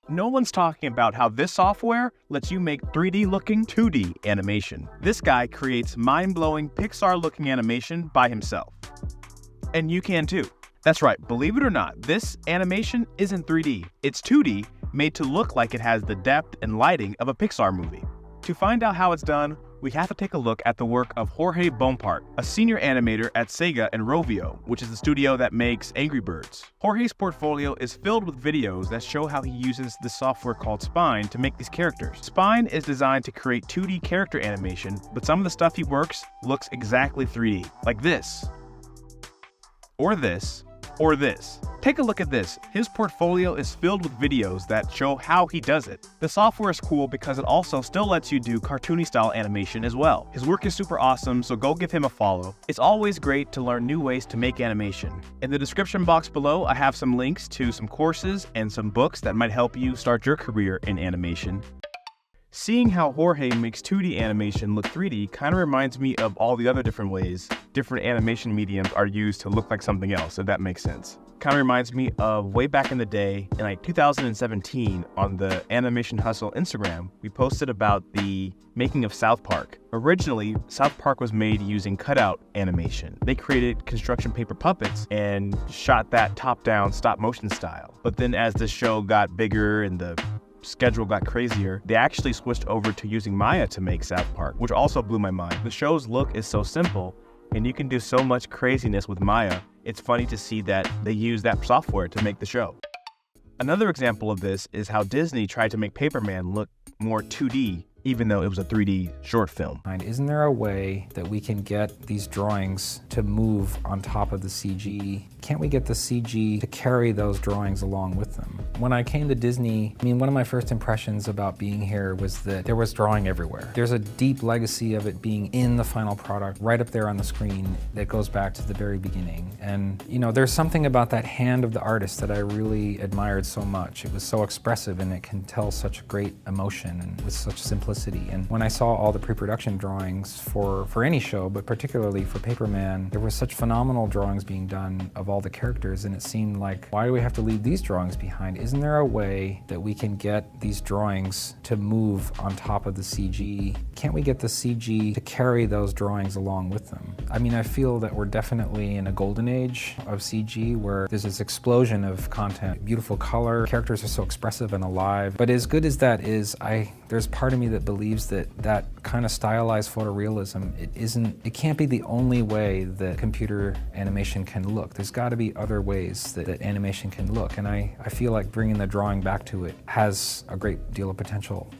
No one's talking about how this software lets you make 3D-looking 2D animation. This guy creates mind-blowing Pixar-looking animation by himself. And you can too. That's right, believe it or not, this animation isn't 3D. It's 2D, made to look like it has the depth and lighting of a Pixar movie. To find out how it's done, we have to take a look at the work of Jorge Bompart, a senior animator at Sega and Rovio, which is the studio that makes Angry Birds. Jorge's portfolio is filled with videos that show how he uses the software called Spine to make these characters. Spine is designed to create 2D character animation, but some of the stuff he works looks exactly 3D, like this, or this, or this. Take a look at this. His portfolio is filled with videos that show how he does it. The software is cool because it also still lets you do cartoony style animation as well. His work is super awesome, so go give him a follow. It's always great to learn new ways to make animation. In the description box below, I have some links to some courses and some books that might help you start your career in animation. Seeing how Jorge makes 2D animation look 3D kind of reminds me of all the other different ways different animation mediums are used to look like something else, if that makes sense. Kind of reminds me of way back in the day, in like 2017, on the Animation Hustle Instagram, we posted about the making of South Park. Originally, South Park was made using cutout animation. They created construction paper puppets and shot that top-down stop-motion style. But then as the show got bigger and the schedule got crazier, they actually switched over to using Maya to make South Park, which also blew my mind. The show's look is so simple, and you can do so much craziness with Maya. It's funny to see that they use that software to make the show. Another example of this is how Disney tried to make Paperman look more 2D, even though it was a 3D short film. Isn't there a way that we can get these drawings to move on top of the CG? Can't we get the CG to carry those drawings along with them? When I came to Disney, one of my first impressions about being here was that there was drawing everywhere. There's a deep legacy of it being in the final product, right up there on the screen, that goes back to the very beginning. And there's something about that hand of the artist that I really admired so much. It was so expressive and it can tell such great emotion and with such simplicity. And when I saw all the pre-production drawings for any show, but particularly for Paperman, there were such phenomenal drawings being done of all the characters, and it seemed like, why do we have to leave these drawings behind? Isn't there a way that we can get these drawings to move on top of the CG? Can't we get the CG to carry those drawings along with them? I feel that we're definitely in a golden age of CG where there's this explosion of content, beautiful color, characters are so expressive and alive. But as good as that is, there's part of me that believes that that kind of stylized photorealism, it can't be the only way that computer animation can look. There's got to be other ways that animation can look, and I feel like bringing the drawing back to it has a great deal of potential.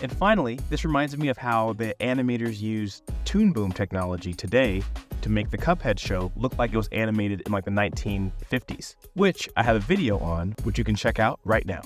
And finally, this reminds me of how the animators use Toon Boom technology today to make the Cuphead show look like it was animated in like the 1950s, which I have a video on, which you can check out right now.